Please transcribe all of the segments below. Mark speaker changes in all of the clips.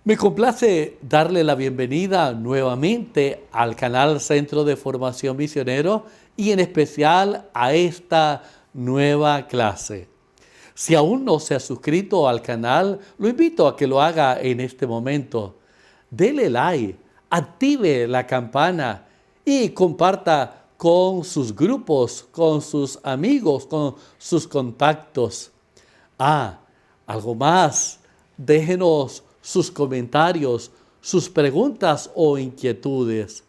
Speaker 1: Me complace darle la bienvenida nuevamente al canal Centro de Formación Misionero y en especial a esta nueva clase. Si aún no se ha suscrito al canal, lo invito a que lo haga en este momento. Dele like, active la campana y comparta con sus grupos, con sus amigos, con sus contactos. Algo más, déjenos sus comentarios, sus preguntas o inquietudes.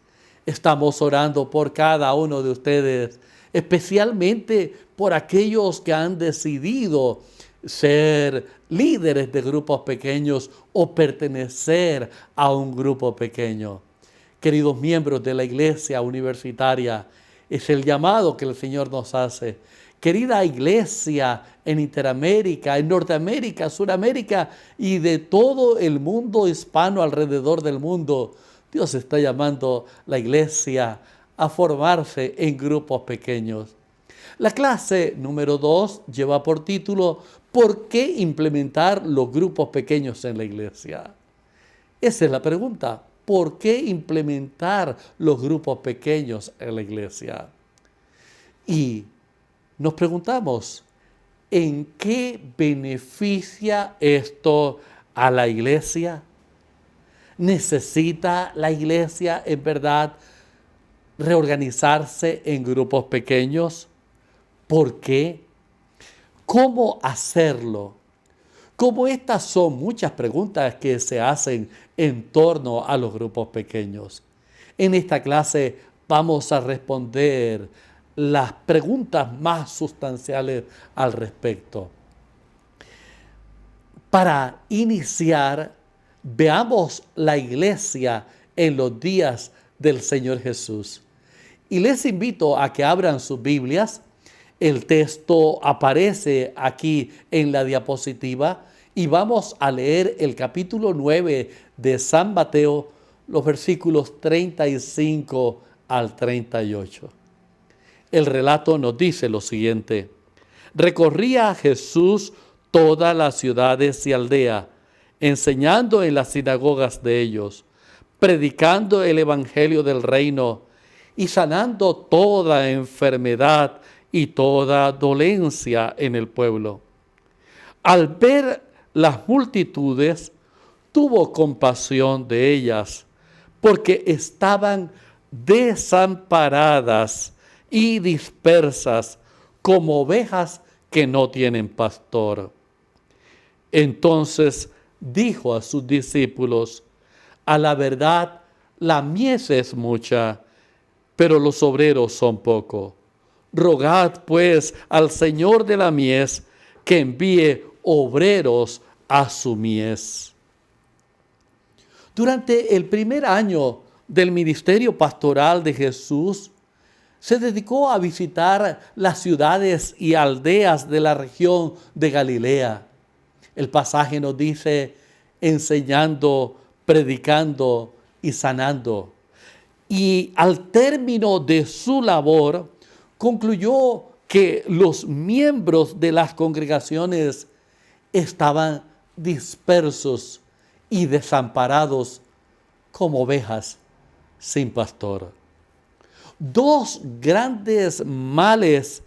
Speaker 1: Estamos orando por cada uno de ustedes, especialmente por aquellos que han decidido ser líderes de grupos pequeños o pertenecer a un grupo pequeño. Queridos miembros de la Iglesia Universitaria, es el llamado que el Señor nos hace. Querida Iglesia en Interamérica, en Norteamérica, Suramérica y de todo el mundo hispano alrededor del mundo, Dios está llamando a la Iglesia a formarse en grupos pequeños. La clase número 2 lleva por título ¿Por qué implementar los grupos pequeños en la Iglesia? Esa es la pregunta. ¿Por qué implementar los grupos pequeños en la Iglesia? Y nos preguntamos, ¿en qué beneficia esto a la Iglesia? ¿Necesita la Iglesia en verdad reorganizarse en grupos pequeños? ¿Por qué? ¿Cómo hacerlo? Como estas son muchas preguntas que se hacen en torno a los grupos pequeños. En esta clase vamos a responder las preguntas más sustanciales al respecto. Para iniciar, veamos la Iglesia en los días del Señor Jesús. Y les invito a que abran sus Biblias. El texto aparece aquí en la diapositiva y vamos a leer el capítulo 9 de San Mateo, los versículos 35 al 38. El relato nos dice lo siguiente: recorría Jesús todas las ciudades y aldeas, enseñando en las sinagogas de ellos, predicando el evangelio del reino y sanando toda enfermedad y toda dolencia en el pueblo. Al ver las multitudes, tuvo compasión de ellas, porque estaban desamparadas y dispersas como ovejas que no tienen pastor. Entonces dijo a sus discípulos: a la verdad, la mies es mucha, pero los obreros son pocos. Rogad pues al Señor de la mies que envíe obreros a su mies. Durante el primer año del ministerio pastoral de Jesús, se dedicó a visitar las ciudades y aldeas de la región de Galilea. El pasaje nos dice enseñando, predicando y sanando. Y al término de su labor, concluyó que los miembros de las congregaciones estaban dispersos y desamparados como ovejas sin pastor. Dos grandes males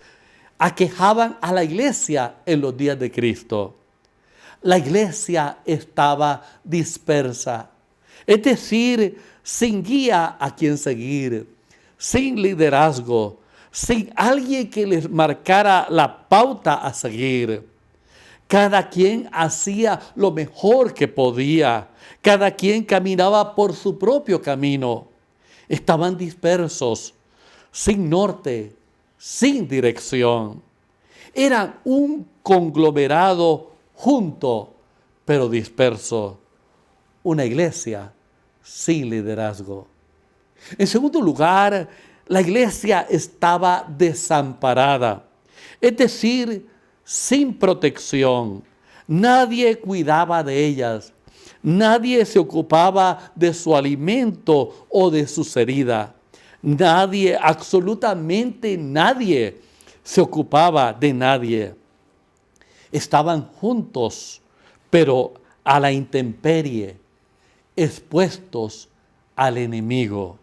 Speaker 1: aquejaban a la iglesia en los días de Cristo. La iglesia estaba dispersa, es decir, sin guía a quien seguir, sin liderazgo, sin alguien que les marcara la pauta a seguir. Cada quien hacía lo mejor que podía, cada quien caminaba por su propio camino. Estaban dispersos, sin norte, sin dirección. Eran un conglomerado junto, pero disperso. Una iglesia sin liderazgo. En segundo lugar, la iglesia estaba desamparada, es decir, sin protección. Nadie cuidaba de ellas. Nadie se ocupaba de su alimento o de sus heridas. Nadie, absolutamente nadie, se ocupaba de nadie. Estaban juntos, pero a la intemperie. expuestos al enemigo.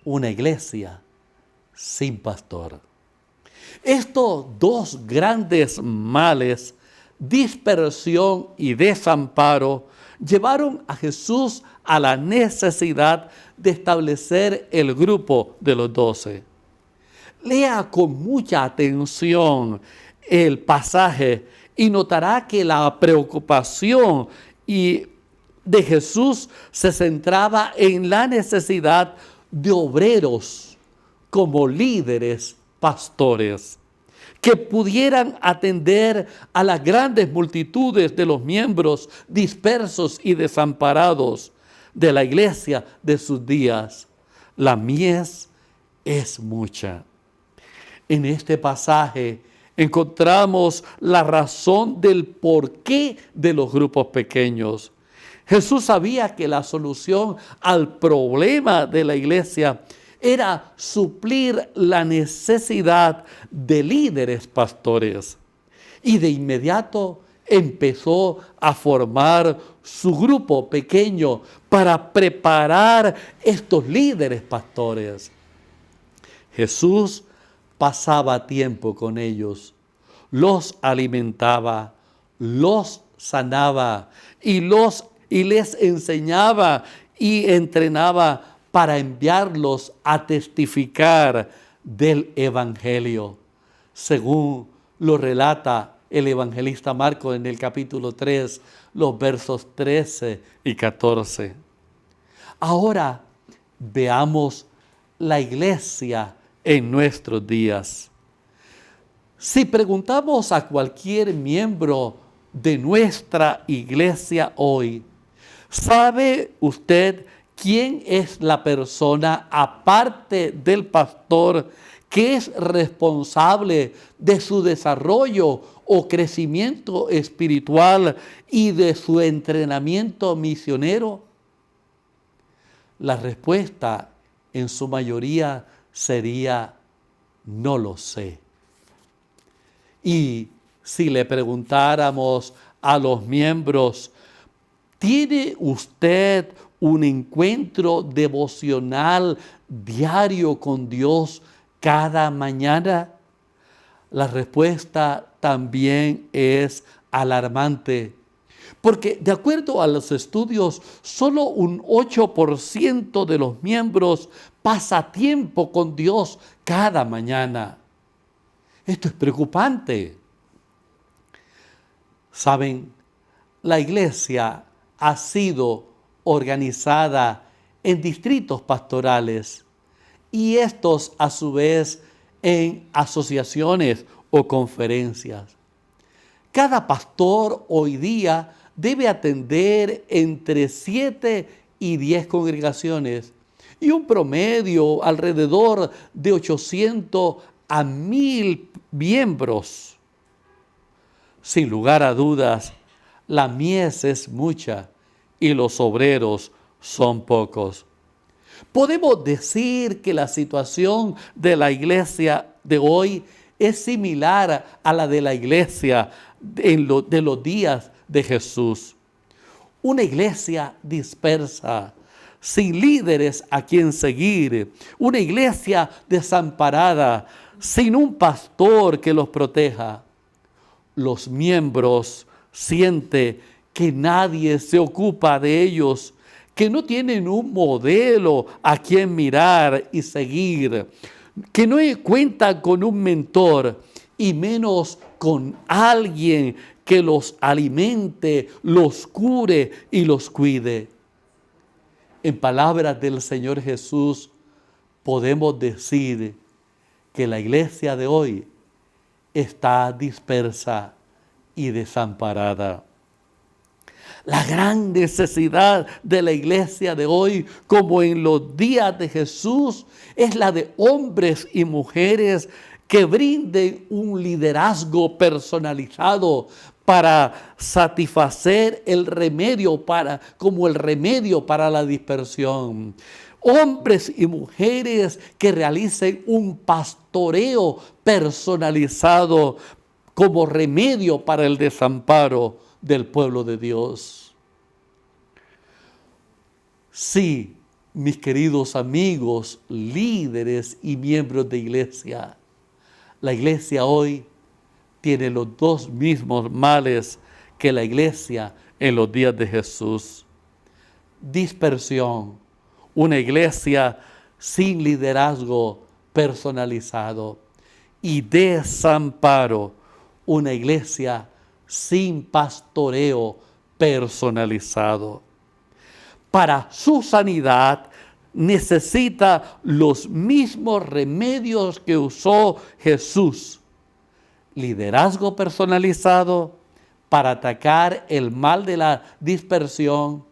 Speaker 1: Una iglesia sin pastor. Estos dos grandes males, dispersión y desamparo, llevaron a Jesús a la necesidad de establecer el grupo de los 12. Lea con mucha atención el pasaje y notará que la preocupación de Jesús se centraba en la necesidad de obreros como líderes pastores que pudieran atender a las grandes multitudes de los miembros dispersos y desamparados de la iglesia de sus días. La mies es mucha. En este pasaje encontramos la razón del porqué de los grupos pequeños. Jesús sabía que la solución al problema de la iglesia era suplir la necesidad de líderes pastores. Y de inmediato empezó a formar su grupo pequeño para preparar estos líderes pastores. Jesús pasaba tiempo con ellos, los alimentaba, los sanaba y les enseñaba y entrenaba para enviarlos a testificar del Evangelio, según lo relata el evangelista Marcos en el capítulo 3, los versos 13 y 14. Ahora veamos la iglesia en nuestros días. Si preguntamos a cualquier miembro de nuestra iglesia hoy, ¿sabe usted quién es la persona, aparte del pastor, que es responsable de su desarrollo o crecimiento espiritual y de su entrenamiento misionero? La respuesta en su mayoría sería: no lo sé. Y si le preguntáramos a los miembros, ¿tiene usted un encuentro devocional diario con Dios cada mañana? La respuesta también es alarmante, porque de acuerdo a los estudios, solo un 8% de los miembros pasa tiempo con Dios cada mañana. Esto es preocupante. Saben, la iglesia ha sido organizada en distritos pastorales y estos a su vez en asociaciones o conferencias. Cada pastor hoy día debe atender entre 7 y 10 congregaciones y un promedio alrededor de 800 a 1000 miembros. Sin lugar a dudas, la mies es mucha y los obreros son pocos. Podemos decir que la situación de la iglesia de hoy es similar a la de la iglesia de los días de Jesús. Una iglesia dispersa, sin líderes a quien seguir. Una iglesia desamparada, sin un pastor que los proteja. Los miembros sienten que nadie se ocupa de ellos, que no tienen un modelo a quien mirar y seguir, que no cuentan con un mentor y menos con alguien que los alimente, los cure y los cuide. En palabras del Señor Jesús, podemos decir que la iglesia de hoy está dispersa y desamparada. La gran necesidad de la iglesia de hoy, como en los días de Jesús, es la de hombres y mujeres que brinden un liderazgo personalizado para satisfacer como el remedio para la dispersión. Hombres y mujeres que realicen un pastoreo personalizado como remedio para el desamparo del pueblo de Dios. Sí, mis queridos amigos, líderes y miembros de iglesia, la iglesia hoy tiene los dos mismos males que la iglesia en los días de Jesús. Dispersión, una iglesia sin liderazgo personalizado, y desamparo, una iglesia sin pastoreo personalizado. Para su sanidad necesita los mismos remedios que usó Jesús. Liderazgo personalizado para atacar el mal de la dispersión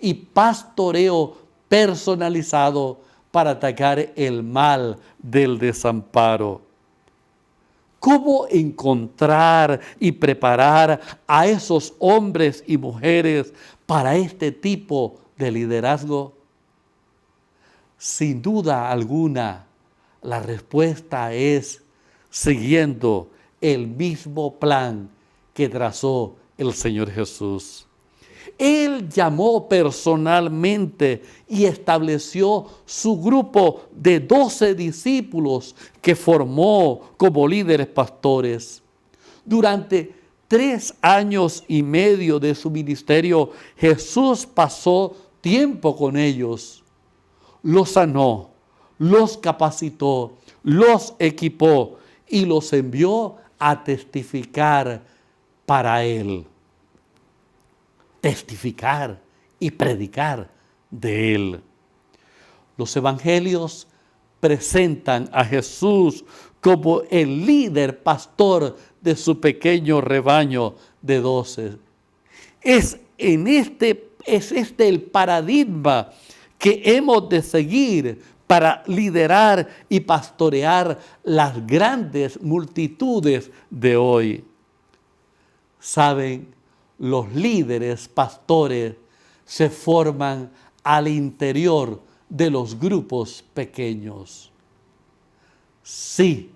Speaker 1: y pastoreo personalizado para atacar el mal del desamparo. ¿Cómo encontrar y preparar a esos hombres y mujeres para este tipo de liderazgo? Sin duda alguna, la respuesta es siguiendo el mismo plan que trazó el Señor Jesús. Él llamó personalmente y estableció su grupo de 12 discípulos que formó como líderes pastores. Durante 3 años y medio de su ministerio, Jesús pasó tiempo con ellos. Los sanó, los capacitó, los equipó y los envió a testificar para Él. Testificar y predicar de Él. Los evangelios presentan a Jesús como el líder pastor de su pequeño rebaño de 12. Es este el paradigma que hemos de seguir para liderar y pastorear las grandes multitudes de hoy. ¿Saben? Los líderes pastores se forman al interior de los grupos pequeños. Sí,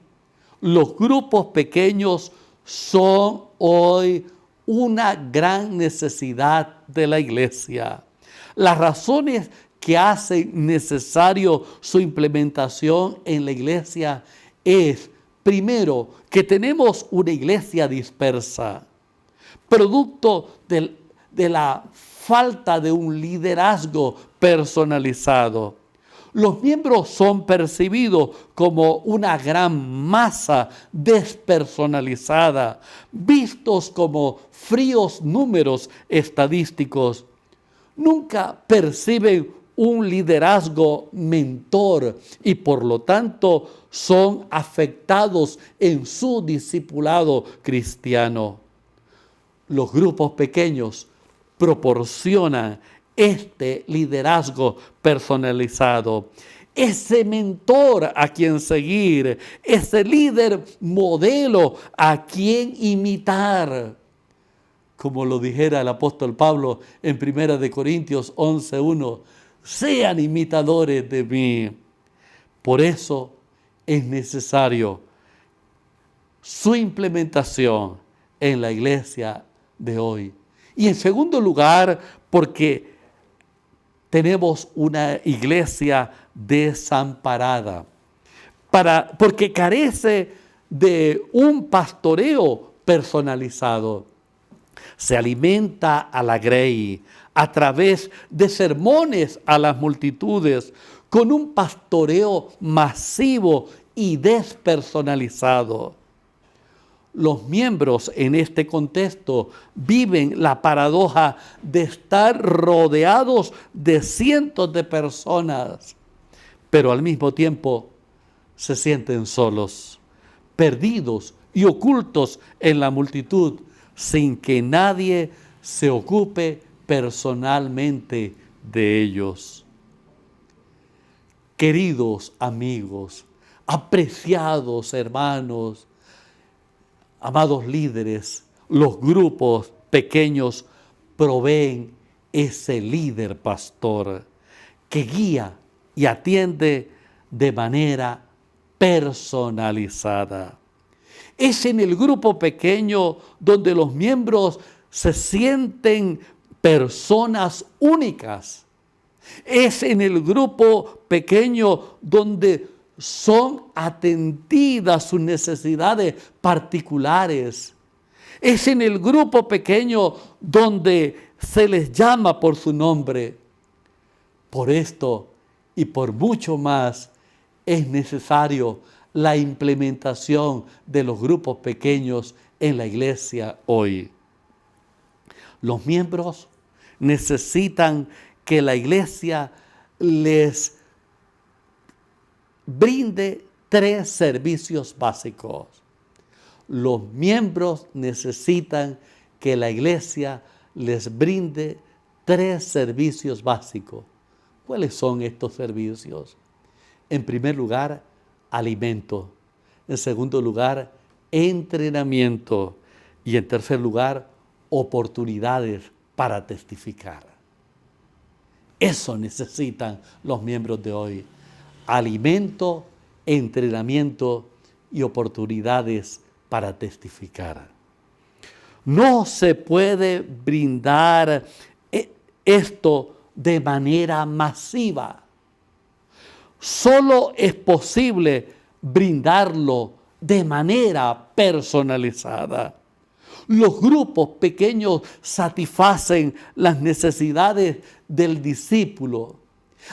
Speaker 1: los grupos pequeños son hoy una gran necesidad de la iglesia. Las razones que hacen necesario su implementación en la iglesia es, primero, que tenemos una iglesia dispersa, producto de la falta de un liderazgo personalizado. Los miembros son percibidos como una gran masa despersonalizada, vistos como fríos números estadísticos. Nunca perciben un liderazgo mentor y por lo tanto son afectados en su discipulado cristiano. Los grupos pequeños proporcionan este liderazgo personalizado, ese mentor a quien seguir, ese líder modelo a quien imitar. Como lo dijera el apóstol Pablo en 1 Corintios 11:1, sean imitadores de mí. Por eso es necesario su implementación en la iglesia de hoy. Y en segundo lugar, porque tenemos una iglesia desamparada, porque carece de un pastoreo personalizado. Se alimenta a la grey a través de sermones a las multitudes, con un pastoreo masivo y despersonalizado. Los miembros en este contexto viven la paradoja de estar rodeados de cientos de personas, pero al mismo tiempo se sienten solos, perdidos y ocultos en la multitud, sin que nadie se ocupe personalmente de ellos. Queridos amigos, apreciados hermanos, amados líderes, los grupos pequeños proveen ese líder pastor que guía y atiende de manera personalizada. Es en el grupo pequeño donde los miembros se sienten personas únicas, Es en el grupo pequeño donde son atendidas sus necesidades particulares. Es en el grupo pequeño donde se les llama por su nombre. Por esto y por mucho más es necesario la implementación de los grupos pequeños en la iglesia hoy. Los miembros necesitan que la iglesia les brinde 3 servicios básicos. Los miembros necesitan que la iglesia les brinde 3 servicios básicos. ¿Cuáles son estos servicios? En primer lugar, alimento. En segundo lugar, entrenamiento. Y en tercer lugar, oportunidades para testificar. Eso necesitan los miembros de hoy. Alimento, entrenamiento y oportunidades para testificar. No se puede brindar esto de manera masiva. Solo es posible brindarlo de manera personalizada. Los grupos pequeños satisfacen las necesidades del discípulo.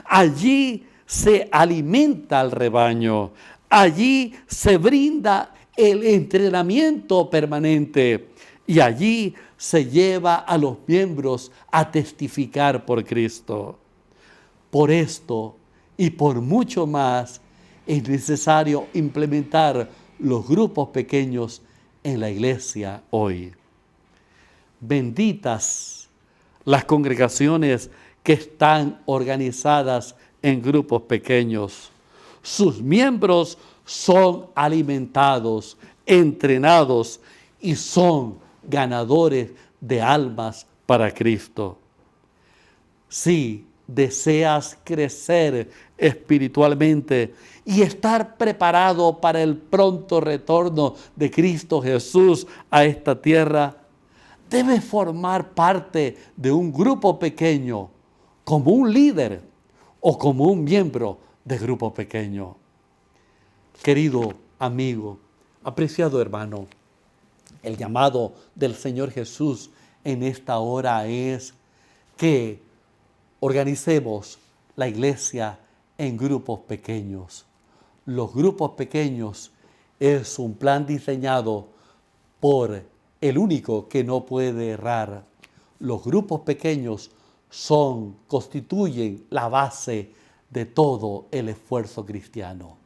Speaker 1: Allí se alimenta al rebaño. Allí se brinda el entrenamiento permanente. Y allí se lleva a los miembros a testificar por Cristo. Por esto y por mucho más es necesario implementar los grupos pequeños en la iglesia hoy. Benditas las congregaciones que están organizadas en grupos pequeños. Sus miembros son alimentados, entrenados y son ganadores de almas para Cristo. Si deseas crecer espiritualmente y estar preparado para el pronto retorno de Cristo Jesús a esta tierra, debes formar parte de un grupo pequeño como un líder o como un miembro de grupo pequeño. Querido amigo, apreciado hermano, el llamado del Señor Jesús en esta hora es que organicemos la iglesia en grupos pequeños. Los grupos pequeños es un plan diseñado por el único que no puede errar. Los grupos pequeños constituyen la base de todo el esfuerzo cristiano.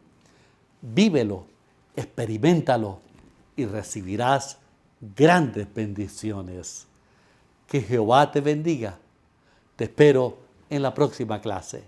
Speaker 1: Vívelo, experiméntalo y recibirás grandes bendiciones. Que Jehová te bendiga. Te espero en la próxima clase.